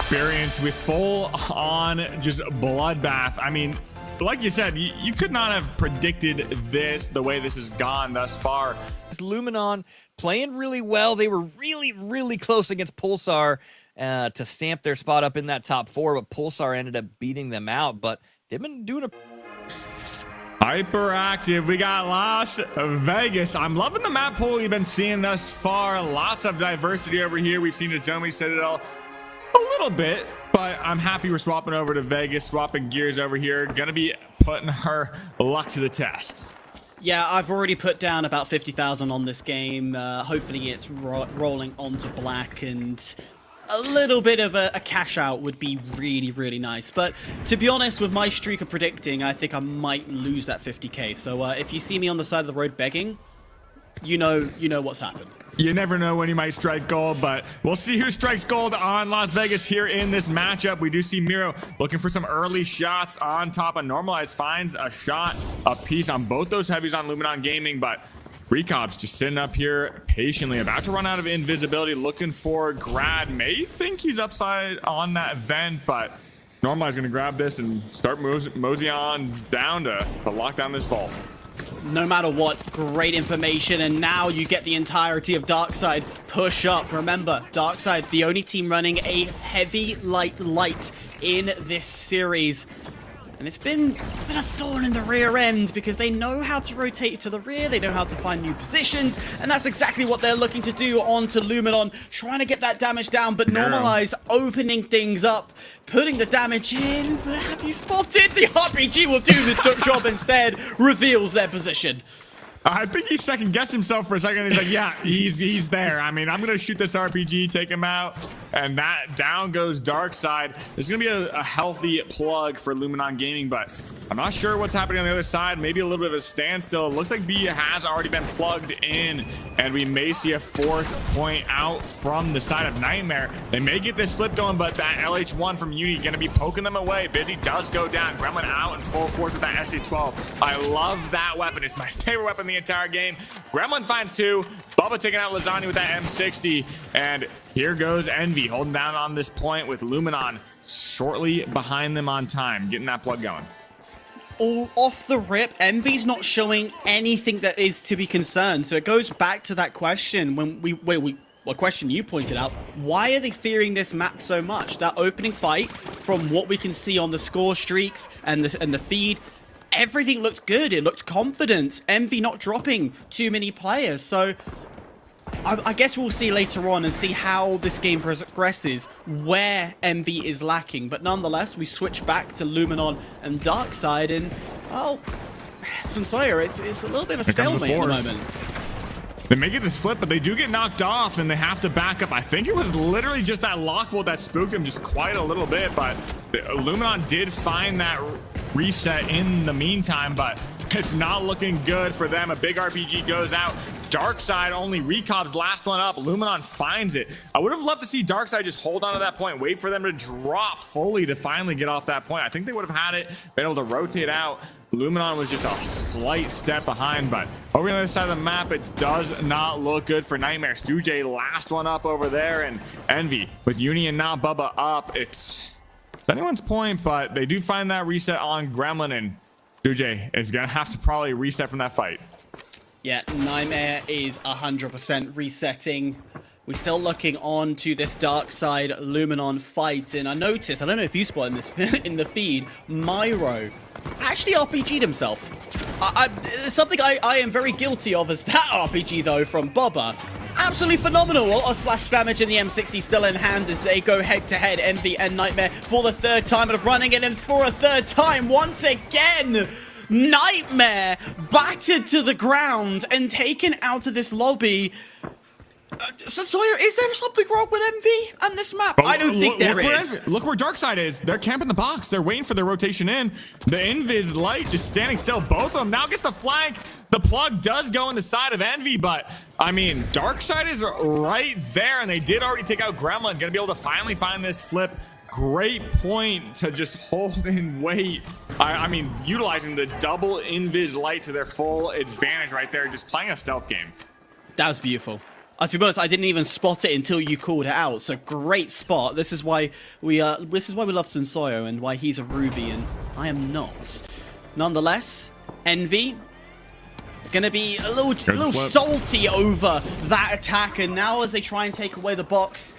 experience with full on just bloodbath. I mean, like you said, you could not have predicted this the way this has gone thus far. Luminon playing really well. They were really close against Pulsar to stamp their spot up in that top 4, but Pulsar ended up beating them out. But they've been doing a hyperactive. We got Las Vegas. I'm loving the map pool we've been seeing thus far. Lots of diversity over here. We've seen Azomi Citadel a little bit, but I'm happy we're swapping over to Vegas, swapping gears over here. Gonna be putting her luck to the test. Yeah, I've already put down about 50,000 on this game. Hopefully it's rolling onto black, and a little bit of a cash out would be really nice. But to be honest, with my streak of predicting, I think I might lose that 50k. So if you see me on the side of the road begging, you know what's happened. You never know when you might strike gold, but we'll see who strikes gold on Las Vegas here in this matchup. We do see Miro looking for some early shots on top of Normalized, finds a shot apiece on both those heavies on Luminon Gaming, but Recob's just sitting up here patiently, about to run out of invisibility, looking for Grad. May think he's upside on that vent, but Normalized gonna grab this and start mosey on down to lock down this vault. No matter what, great information, and now you get the entirety of Darkside push up. Remember, Darkside, the only team running a heavy light in this series. And it's been a thorn in the rear end, because they know how to rotate to the rear, they know how to find new positions, and that's exactly what they're looking to do onto Luminon, trying to get that damage down, but Normalize opening things up, putting the damage in. But have you spotted? The RPG will do the job instead, reveals their position. I think he second guessed himself for a second. He's like, yeah, he's there. I mean, I'm going to shoot this RPG, take him out, and that down goes Darkside. There's going to be a healthy plug for Luminon Gaming, but I'm not sure what's happening on the other side. Maybe a little bit of a standstill. It looks like B has already been plugged in, and we may see a 4th point out from the side of Nightmare. They may get this flip going, but that LH1 from Uni going to be poking them away. Busy does go down. Gremlin out in full force with that SC12. I love that weapon. It's my favorite weapon in the entire game. Gremlin finds 2. Bubba taking out Lasagna with that M60, and here goes Envy holding down on this point with Luminon shortly behind them on time, getting that plug going. All off the rip, Envy's not showing anything that is to be concerned. So it goes back to that question when what question you pointed out. Why are they fearing this map so much? That opening fight, from what we can see on the score streaks and the feed, everything looked good. It looked confident. Envy not dropping too many players. So I guess we'll see later on and see how this game progresses, where Envy is lacking. But nonetheless, we switch back to Luminon and Darkside, and, well, Sawyer, it's a little bit of a stalemate at the moment. They may get this flip, but they do get knocked off, and they have to back up. I think it was literally just that lock bolt that spooked him just quite a little bit, but Luminon did find that reset in the meantime, but it's not looking good for them. A big RPG goes out. Darkside only Recob's last one up. Luminon finds it. I would have loved to see Darkside just hold on to that point, wait for them to drop fully to finally get off that point. I think they would have had it, been able to rotate out. Luminon was just a slight step behind, but over on the other side of the map, it does not look good for Nightmare. Stujay last one up over there, and Envy with Uni and not Bubba up. It's anyone's point, but they do find that reset on Gremlin, and Stujay is gonna have to probably reset from that fight. Yeah, Nightmare is 100% resetting. We're still looking on to this Darkside Luminon fight, and I noticed, I don't know if you spotted this in the feed, Myro actually RPG'd himself. Something I am very guilty of is that RPG though from Bubba. Absolutely phenomenal. A lot of splash damage, and the M60 still in hand as they go head to head, Envy and Nightmare for the 3rd time of running it, and for a 3rd time once again. Nightmare battered to the ground and taken out of this lobby. So Sawyer, is there something wrong with Envy and this map? I don't think there is. Look where Darkside is. They're camping the box. They're waiting for their rotation in. The Invis light just standing still. Both of them now gets the flank. The plug does go in the side of Envy, but I mean, Darkside is right there, and they did already take out Gremlin. Gonna be able to finally find this flip. Great point to just hold and wait. I mean, utilizing the double invis light to their full advantage right there, just playing a stealth game. That was beautiful. To be honest, I didn't even spot it until you called it out. So great spot. This is why we love Sensoyo and why he's a Ruby and I am not. Nonetheless, Envy gonna be a little salty over that attack, and now as they try and take away the box,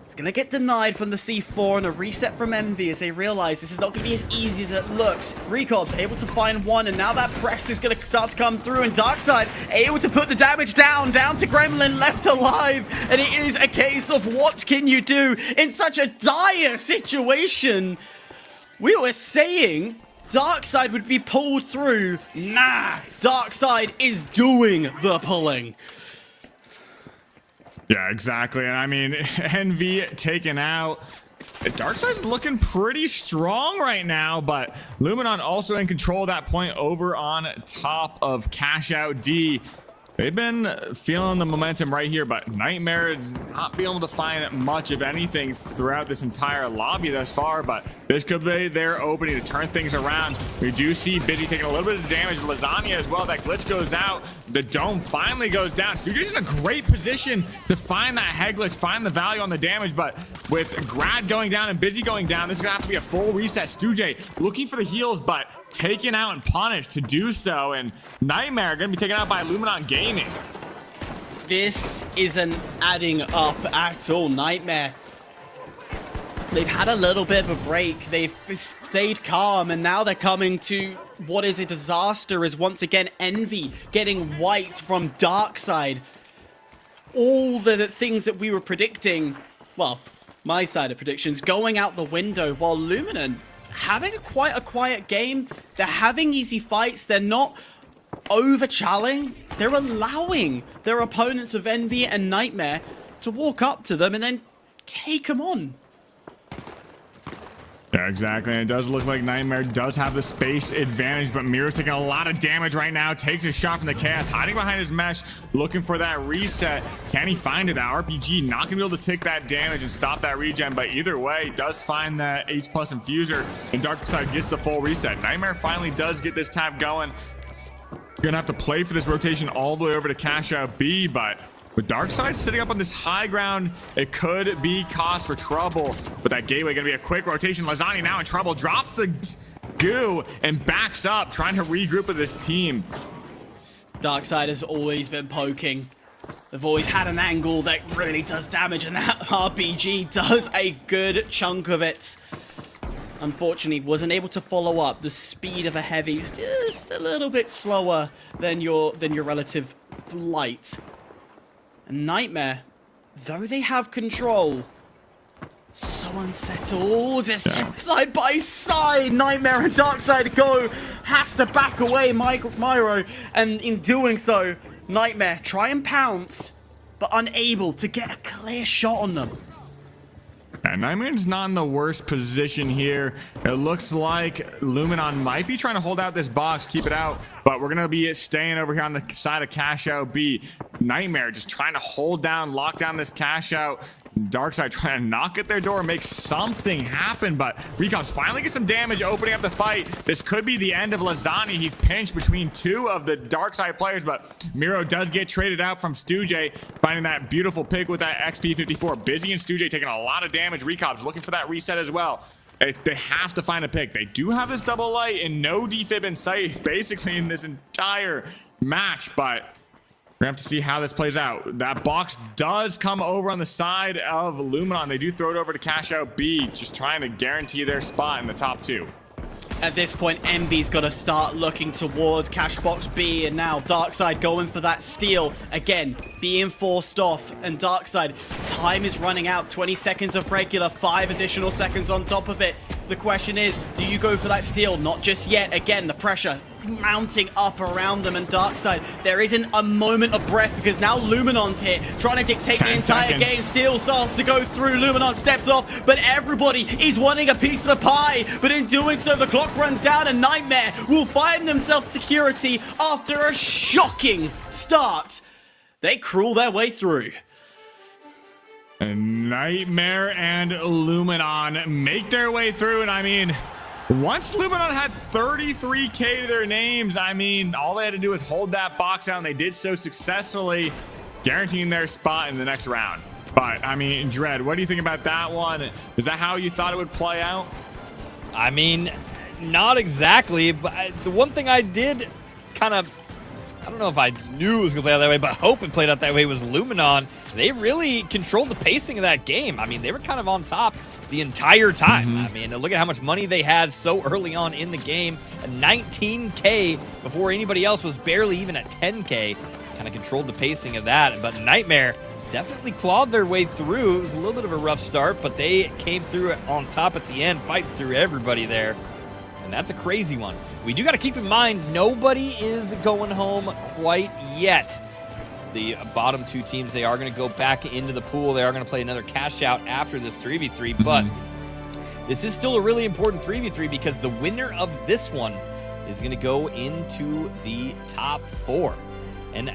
it's gonna get denied from the C4 and a reset from Envy as they realize this is not gonna be as easy as it looks. Recob's able to find one, and now that press is gonna start to come through, and Darkside able to put the damage down to Gremlin left alive, and it is a case of what can you do in such a dire situation. We were saying Darkside would be pulled through. Nah, Darkside is doing the pulling. Yeah, exactly. And I mean, Envy taken out. Darkside's looking pretty strong right now, but Luminon also in control of that point over on top of Cash Out D. They've been feeling the momentum right here, but Nightmare not being able to find much of anything throughout this entire lobby thus far, but this could be their opening to turn things around. We do see Busy taking a little bit of damage. Lasagna as well. That glitch goes out. The dome finally goes down. Stujay's in a great position to find that head glitch, find the value on the damage, but with Grad going down and Busy going down, this is going to have to be a full reset. Stujay looking for the heals, but taken out and punished to do so, and Nightmare going to be taken out by Luminon Gaming. This isn't adding up at all. Nightmare, they've had a little bit of a break. They've stayed calm, and now they're coming to what is a disaster is once again Envy getting wiped from Darkside. All the things that we were predicting, well, my side of predictions, going out the window, while Luminon having quite a quiet game. They're having easy fights. They're not over-challing. They're allowing their opponents of Envy and Nightmare to walk up to them and then take them on. Yeah, exactly. And it does look like Nightmare does have the space advantage, but Miro's taking a lot of damage right now. Takes a shot from the Chaos, hiding behind his mesh, looking for that reset. Can he find it? That RPG not going to be able to take that damage and stop that regen, but either way, does find that H+ infuser, and Darkside gets the full reset. Nightmare finally does get this tap going. You're going to have to play for this rotation all the way over to Cash Out B, but with Darkside sitting up on this high ground, it could be cause for trouble. But that gateway gonna be a quick rotation. Lasagna now in trouble, drops the goo and backs up, trying to regroup with his team. Darkside has always been poking. They've always had an angle that really does damage, and that RPG does a good chunk of it. Unfortunately, wasn't able to follow up. The speed of a heavy is just a little bit slower than your relative light. And Nightmare, though they have control, so unsettled. It's side by side. Nightmare and Darkside go. Has to back away Myro. And in doing so, Nightmare try and pounce, but unable to get a clear shot on them. And Nightmare's not in the worst position here. It looks like Luminon might be trying to hold out this box, keep it out, but we're going to be staying over here on the side of Cash Out B. Nightmare just trying to hold down, lock down this Cash Out. Darkside trying to knock at their door, make something happen, but Recops finally get some damage opening up the fight. This could be the end of Lasagna. He's pinched between two of the Darkside players, but Miro does get traded out from Stujay, finding that beautiful pick with that XP54. Busy and Stujay taking a lot of damage. Recops looking for that reset as well. They have to find a pick. They do have this double light and no defib in sight basically in this entire match, but we're gonna have to see how this plays out. That box does come over on the side of Luminon. They do throw it over to Cash Out B, just trying to guarantee their spot in the top two. At this point, Envy's got to start looking towards Cashbox B, and now Darkside going for that steal. Again, being forced off, and Darkside, time is running out. 20 seconds of regular, 5 additional seconds on top of it. The question is, do you go for that steal? Not just yet. Again, the pressure mounting up around them, and Darkside, there isn't a moment of breath because now Luminon's here trying to dictate the entire game. Steel starts to go through, Luminon steps off, but everybody is wanting a piece of the pie, but in doing so the clock runs down and Nightmare will find themselves security after a shocking start. They crawl their way through. And Nightmare and Luminon make their way through, and I mean, once Luminon had 33K to their names, I mean, all they had to do was hold that box out, and they did so successfully. guaranteeing their spot in the next round. But I mean, Dread, what do you think about that one? Is that how you thought it would play out? I mean, not exactly, but the one thing I did kind of, I don't know if I knew it was going to play out that way, but hope it played out that way, was Luminon. They really controlled the pacing of that game. I mean, they were kind of on top the entire time. I mean, look at how much money they had so early on in the game. A 19K before anybody else was barely even at 10K. Kind of controlled the pacing of that. But Nightmare definitely clawed their way through. It was a little bit of a rough start, but they came through it on top at the end, fighting through everybody there. And that's a crazy one. We do got to keep in mind, nobody is going home quite yet. The bottom two teams, they are going to go back into the pool. They are going to play another cash out after this 3v3, but this is still a really important 3v3 because the winner of this one is going to go into the top 4. And